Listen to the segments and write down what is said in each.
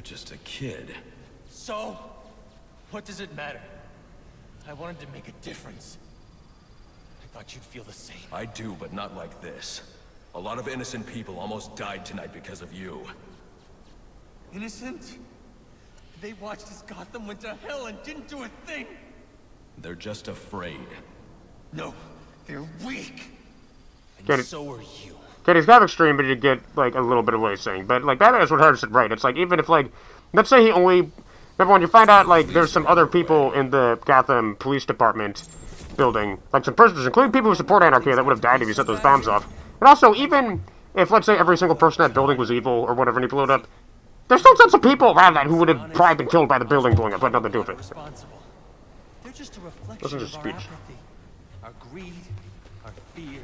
just a kid. So? What does it matter? I wanted to make a difference. I thought you'd feel the same. I do, but not like this. A lot of innocent people almost died tonight because of you. Innocent? They watched as Gotham went to hell and didn't do a thing! They're just afraid. No, they're weak! And Get it. So are you. Okay, he's kind of extreme, but you get, like, a little bit of what he's saying. But, like, Batman is what Harris said right. It's like, even if, like, let's say he only... Remember, when you find out, like, there's some other people in the Gotham Police Department building, like, some prisoners, including people who support Anarchy, that would have died if you set those bombs off. And also, even if, let's say, every single person in that building was evil or whatever, and he blew it up, there's still tons of people around that who would have probably been killed by the building blowing up, but nothing to do with it. They're just a reflection of our apathy, our greed, our fear.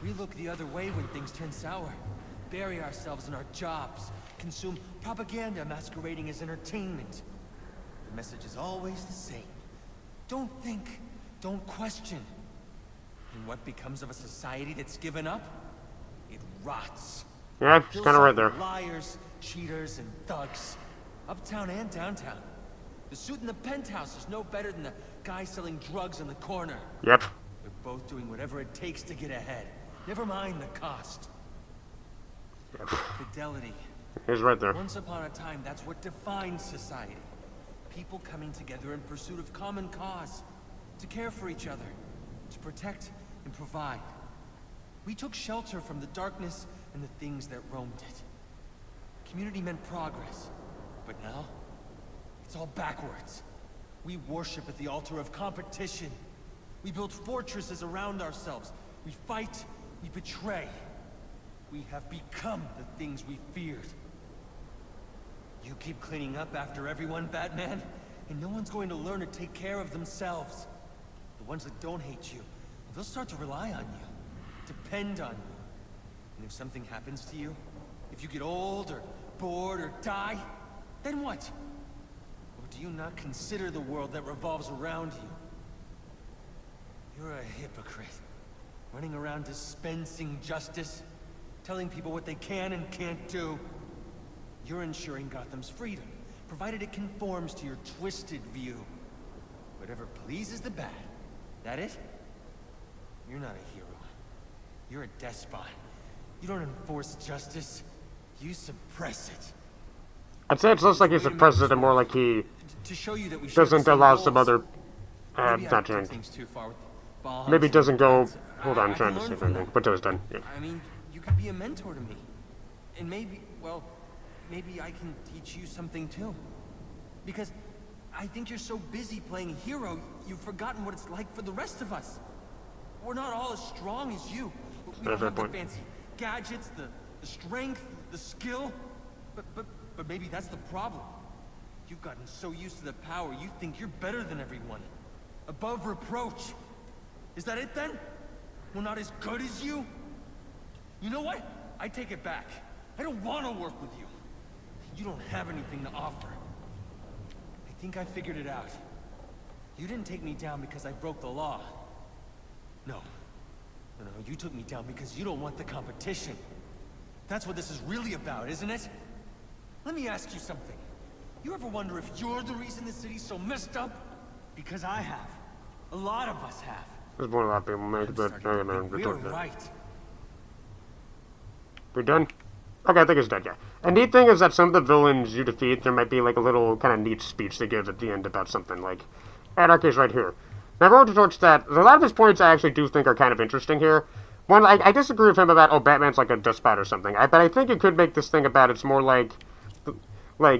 We look the other way when things turn sour, bury ourselves in our jobs, consume propaganda masquerading as entertainment. The message is always the same. Don't think, don't question. And what becomes of a society that's given up? It rots. Yeah, he's kind of right there. Liars, cheaters, and thugs. Uptown and downtown. The suit in the penthouse is no better than the guy selling drugs in the corner. Yep. They're both doing whatever it takes to get ahead. Never mind the cost. Yep. Fidelity. He's right there. Once upon a time, that's what defined society. People coming together in pursuit of common cause. To care for each other. To protect and provide. We took shelter from the darkness and the things that roamed it. Community meant progress. But now, it's all backwards. We worship at the altar of competition. We build fortresses around ourselves. We fight, we betray. We have become the things we feared. You keep cleaning up after everyone, Batman, and no one's going to learn to take care of themselves. The ones that don't hate you, they'll start to rely on you, depend on you. And if something happens to you, if you get old or bored or die, then what? Or do you not consider the world that revolves around you? You're a hypocrite, running around dispensing justice, telling people what they can and can't do. You're ensuring Gotham's freedom, provided it conforms to your twisted view. Whatever pleases the bad. That it? You're not a hero. You're a despot. You don't enforce justice. You suppress it. I'd say it's less like he suppresses it and more like he to show you that we doesn't allow some other... not change. Maybe doesn't go... Hold on, I'm trying to see if anything. But it was done. Yeah. I mean, you could be a mentor to me. And maybe, well, maybe I can teach you something too. Because I think you're so busy playing a hero, you've forgotten what it's like for the rest of us. We're not all as strong as you. We don't have the fancy gadgets, the strength, the skill. But maybe that's the problem. You've gotten so used to the power, you think you're better than everyone. Above reproach. Is that it then? We're not as good as you? You know what? I take it back. I don't want to work with you. You don't have anything to offer. I think I figured it out. You didn't take me down because I broke the law. No. No, you took me down because you don't want the competition. That's what this is really about, isn't it? Let me ask you something. You ever wonder if you're the reason the city's so messed up? Because I have. A lot of us have. There's more a lot of people make, but we're right. We're done? Okay, I think it's done, yeah. A neat thing is that some of the villains you defeat, there might be like a little kind of neat speech they give at the end about something, like, Anarchy's right here. Now, I wrote towards that, a lot of his points I actually do think are kind of interesting here. One, I disagree with him about, oh, Batman's like a despot or something, but I think it could make this thing about it's more like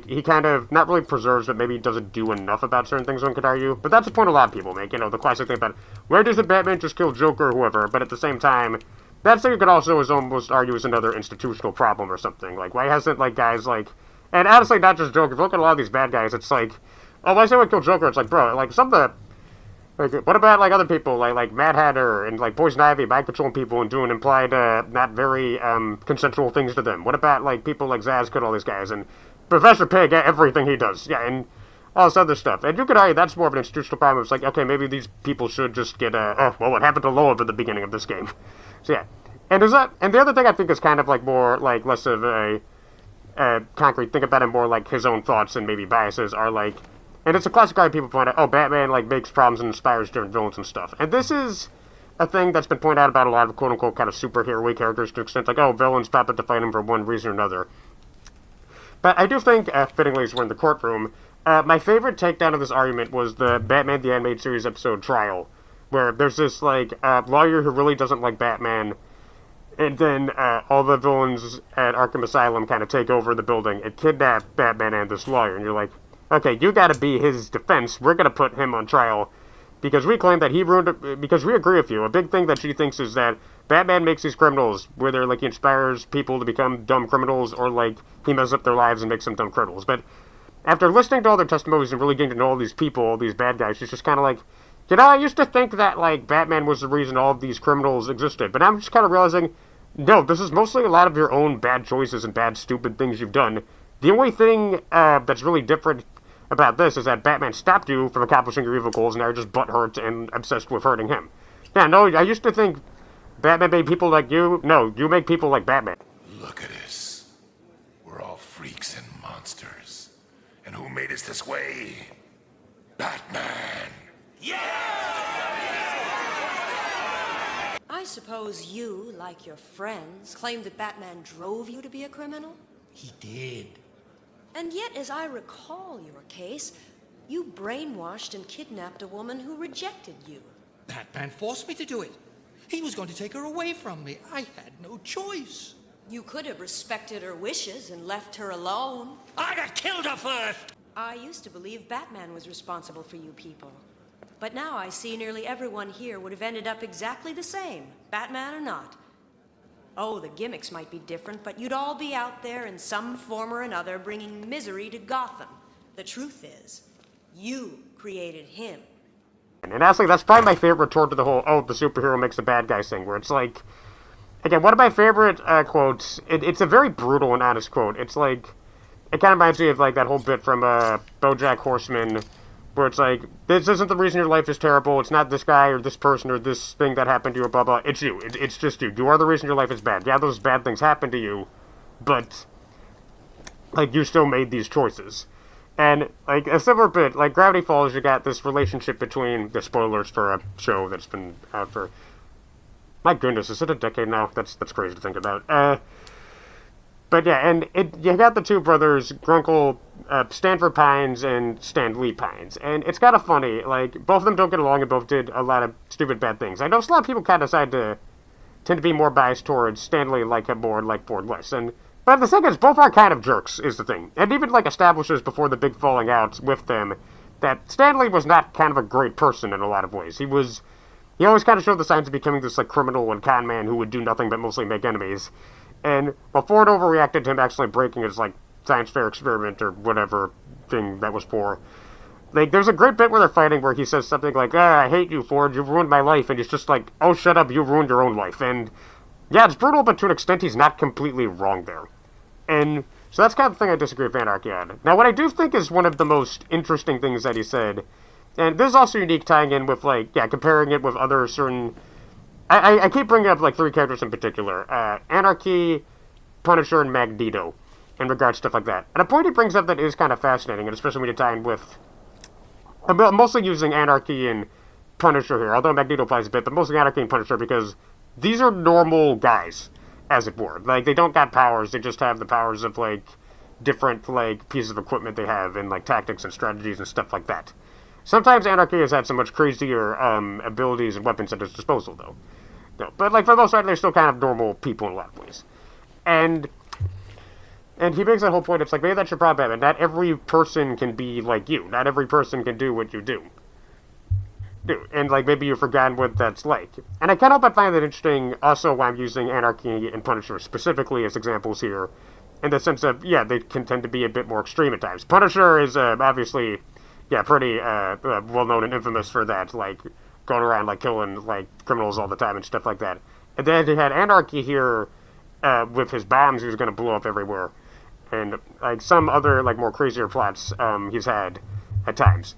he kind of, not really preserves, but maybe doesn't do enough about certain things, one could argue. But that's a point a lot of people make, you know, the classic thing about, where does the Batman just kill Joker or whoever, but at the same time, that thing you could also almost argue is another institutional problem or something. Like, why hasn't, like, guys, like... And honestly, not just Joker. If you look at a lot of these bad guys, it's like... Oh, why say we kill Joker? It's like, bro, like, some of the... Like, what about, like, other people? Like Mad Hatter and, like, Poison Ivy mind-controlling people and doing implied, not very, consensual things to them? What about, like, people like Zsasz kill all these guys? And Professor Pig, everything he does. Yeah, and all this other stuff. And you could argue that's more of an institutional problem. It's like, okay, maybe these people should just get, oh, well, what happened to Loeb at the beginning of this game? So, yeah. And the other thing I think is kind of, like, more, like, less of a concrete, think about it more like his own thoughts and maybe biases are like, and it's a classic argument people point out, oh, Batman like makes problems and inspires different villains and stuff. And this is a thing that's been pointed out about a lot of quote-unquote kind of superhero-y characters to the extent like, oh, villains pop up to fight him for one reason or another. But I do think, fittingly as we're in the courtroom, my favorite takedown of this argument was the Batman the Animated Series episode Trial, where there's this, like, lawyer who really doesn't like Batman, and then all the villains at Arkham Asylum kind of take over the building and kidnap Batman and this lawyer, and you're like, okay, you gotta be his defense, we're gonna put him on trial, because we claim that he ruined it, because we agree with you. A big thing that she thinks is that Batman makes these criminals, whether, like, he inspires people to become dumb criminals, or, like, he messes up their lives and makes them dumb criminals. But after listening to all their testimonies and really getting to know all these people, all these bad guys, she's just kind of like, you know, I used to think that, like, Batman was the reason all of these criminals existed, but I'm just kind of realizing, no, this is mostly a lot of your own bad choices and bad, stupid things you've done. The only thing that's really different about this is that Batman stopped you from accomplishing your evil goals, and now you're just butthurt and obsessed with hurting him. Yeah, no, I used to think Batman made people like you. No, you make people like Batman. Look at us. We're all freaks and monsters. And who made us this way? Batman! I suppose you, like your friends, claim that Batman drove you to be a criminal? He did. And yet, as I recall your case, you brainwashed and kidnapped a woman who rejected you. Batman forced me to do it. He was going to take her away from me. I had no choice. You could have respected her wishes and left her alone. I'd have killed her first! I used to believe Batman was responsible for you people. But now I see nearly everyone here would have ended up exactly the same, Batman or not. Oh, the gimmicks might be different, but you'd all be out there in some form or another bringing misery to Gotham. The truth is, you created him. And honestly, that's probably my favorite retort to the whole, oh, the superhero makes the bad guys thing, where it's like, again, one of my favorite quotes, it's a very brutal and honest quote. It's like, it kind of reminds me of like that whole bit from BoJack Horseman, where it's like, this isn't the reason your life is terrible, it's not this guy or this person or this thing that happened to you or blah blah, it's you, it's just you. You are the reason your life is bad. Yeah, those bad things happen to you, but, like, you still made these choices. And, like, a similar bit, like, Gravity Falls, you got this relationship between, the spoilers for a show that's been out for, my goodness, is it a decade now? That's crazy to think about. But yeah, and you got the two brothers, Grunkle, Stanford Pines and Stan Lee Pines, and it's kind of funny, like, both of them don't get along and both did a lot of stupid bad things. I know a lot of people kind of tend to be more biased towards Stan Lee, like him more, like Ford less, but the thing is, both are kind of jerks, is the thing. And even, like, establishes before the big falling out with them, that Stan Lee was not kind of a great person in a lot of ways. He always kind of showed the signs of becoming this, like, criminal and con man who would do nothing but mostly make enemies. And while Ford overreacted to him actually breaking his, like, science fair experiment or whatever thing that was for, like, there's a great bit where they're fighting where he says something like, I hate you, Ford, you ruined my life, and he's just like, oh, shut up, you ruined your own life. And, yeah, it's brutal, but to an extent, he's not completely wrong there. And so that's kind of the thing I disagree with Anarky on. Now, what I do think is one of the most interesting things that he said, and this is also unique tying in with, like, yeah, comparing it with other certain... I keep bringing up, like, three characters in particular. Anarky, Punisher, and Magneto, in regards to stuff like that. And a point he brings up that is kind of fascinating, and especially when you tie in with... I'm mostly using Anarky and Punisher here, although Magneto applies a bit, but mostly Anarky and Punisher, because these are normal guys, as it were. Like, they don't got powers, they just have the powers of, like, different, like, pieces of equipment they have, and, like, tactics and strategies and stuff like that. Sometimes Anarky has had some much crazier abilities and weapons at his disposal, though. No, but, like, for the most part, they're still kind of normal people in a lot of ways. And he makes that whole point, it's like, maybe that's your problem, Batman. Not every person can be like you. Not every person can do what you do. And, like, maybe you've forgotten what that's like. And I can't help but find that interesting, also, why I'm using Anarky and Punisher specifically as examples here, in the sense of, yeah, they can tend to be a bit more extreme at times. Punisher is, obviously, yeah, pretty well-known and infamous for that, like, going around, like, killing, like, criminals all the time and stuff like that. And then he had Anarky here with his bombs he was going to blow up everywhere. And, like, some other, like, more crazier plots he's had at times.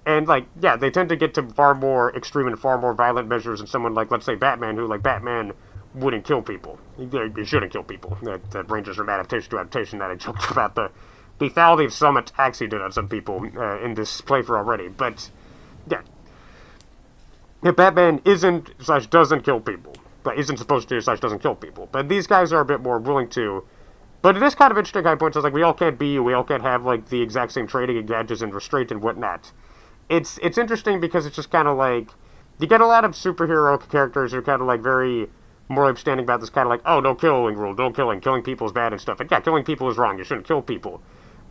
And, like, yeah, they tend to get to far more extreme and far more violent measures than someone like, let's say, Batman, who, like, Batman wouldn't kill people. You shouldn't kill people. That ranges from adaptation to adaptation. That I joked about the lethality of some attacks he did on some people in this playthrough already. But, yeah. Batman isn't/doesn't kill people. But isn't supposed to/ doesn't kill people. But these guys are a bit more willing to. But it is kind of interesting how he points out, like, we all can't be you. We all can't have, like, the exact same trading and gadgets and restraint and whatnot. It's interesting because it's just kind of like, you get a lot of superhero characters who are kind of, like, very morally upstanding about this kind of like, oh, no killing rule, no killing. Killing people is bad and stuff. And yeah, killing people is wrong. You shouldn't kill people.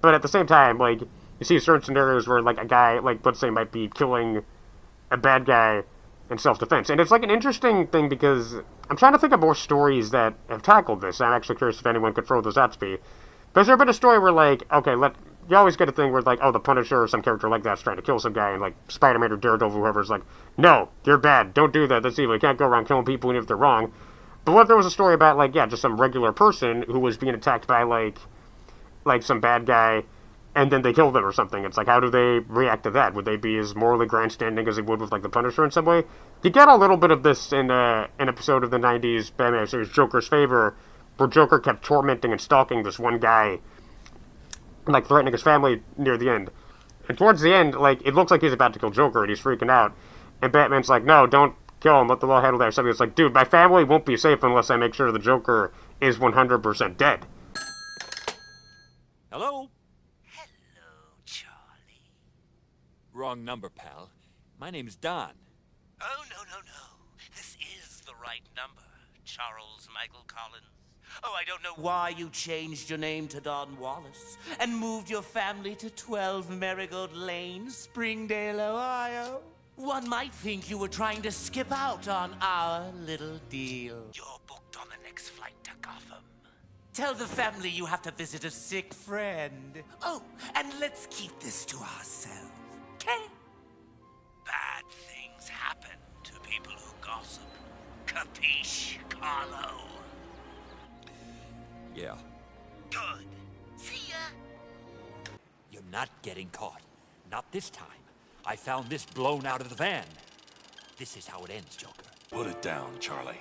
But at the same time, like, you see certain scenarios where, like, a guy, like, let's say, might be killing a bad guy in self-defense. And it's, like, an interesting thing because I'm trying to think of more stories that have tackled this. I'm actually curious if anyone could throw those out to me. But has there been a story where, like, okay, you always get a thing where, like, oh, the Punisher or some character like that's trying to kill some guy, and, like, Spider-Man or Daredevil, whoever's like, no, you're bad, don't do that, that's evil, you can't go around killing people even if they're wrong. But what if there was a story about, like, yeah, just some regular person who was being attacked by, like some bad guy, and then they killed them or something? It's like, how do they react to that? Would they be as morally grandstanding as they would with, like, the Punisher in some way? You get a little bit of this in an episode of the 90s Batman series, Joker's Favor, where Joker kept tormenting and stalking this one guy, like, threatening his family near the end. And towards the end, like, it looks like he's about to kill Joker, and he's freaking out. And Batman's like, no, don't kill him, let the law handle that. Something that's like, dude, my family won't be safe unless I make sure the Joker is 100% dead. Hello? Hello, Charlie. Wrong number, pal. My name's Don. Oh, no. This is the right number, Charles Michael Collins. Oh, I don't know why you changed your name to Don Wallace and moved your family to 12 Marigold Lane, Springdale, Ohio. One might think you were trying to skip out on our little deal. You're booked on the next flight to Gotham. Tell the family you have to visit a sick friend. Oh, and let's keep this to ourselves, okay? Bad things happen to people who gossip. Capiche, Carlo? Yeah. Good. See ya. You're not getting caught. Not this time. I found this blown out of the van. This is how it ends, Joker. Put it down, Charlie.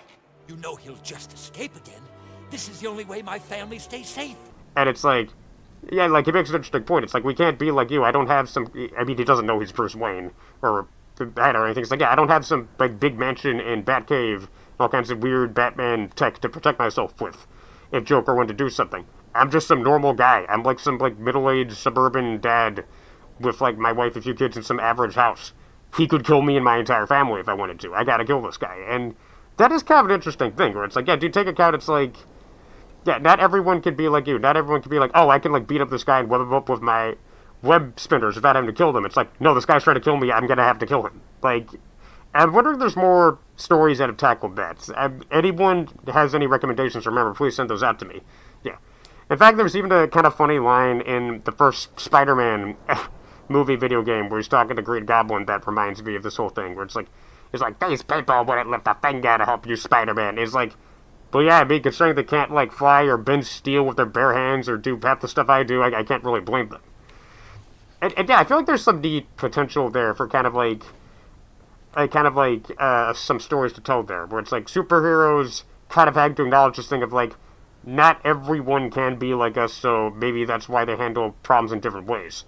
You know he'll just escape again. This is the only way my family stays safe. And it's like, yeah, like, he makes an interesting point. It's like, we can't be like you. I don't have some, I mean, he doesn't know he's Bruce Wayne, or Bat or anything. It's like, yeah, I don't have some, like, big mansion in Batcave, all kinds of weird Batman tech to protect myself with if Joker wanted to do something. I'm just some normal guy. I'm like some, like, middle-aged suburban dad with, like, my wife, a few kids, in some average house. He could kill me and my entire family if I wanted to. I gotta kill this guy. And that is kind of an interesting thing, where it's like, yeah, dude, take account, it's like, yeah, not everyone can be like you. Not everyone can be like, oh, I can, like, beat up this guy and web him up with my web spinners without having to kill them. It's like, no, this guy's trying to kill me, I'm gonna have to kill him. Like, I'm wondering if there's more stories that have tackled that. Anyone has any recommendations, remember, please send those out to me. Yeah. In fact, there's even a kind of funny line in the first Spider-Man movie video game where he's talking to Green Goblin that reminds me of this whole thing, where it's like, these people wouldn't lift a finger to help you, Spider-Man. It's like, well, yeah, I mean, considering they can't, like, fly or bend steel with their bare hands or do half the stuff I do, I can't really blame them. And yeah, I feel like there's some neat potential there for kind of some stories to tell there, where it's like superheroes kind of having to acknowledge this thing of, like, not everyone can be like us, so maybe that's why they handle problems in different ways.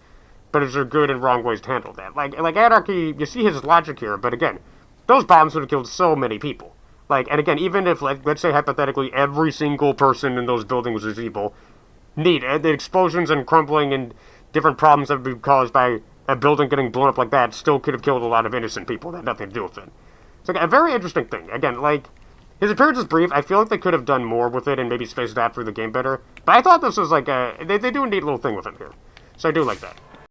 But is there good and wrong ways to handle that? Like Anarky, you see his logic here, but again, those bombs would have killed so many people. Like, and again, even if, like, let's say hypothetically every single person in those buildings was evil, the explosions and crumbling and different problems that would be caused by a building getting blown up like that still could have killed a lot of innocent people that had nothing to do with it. It's like a very interesting thing. Again, like, his appearance is brief. I feel like they could have done more with it and maybe spaced it out through the game better. But I thought this was like they do a neat little thing with him here. So I do like that.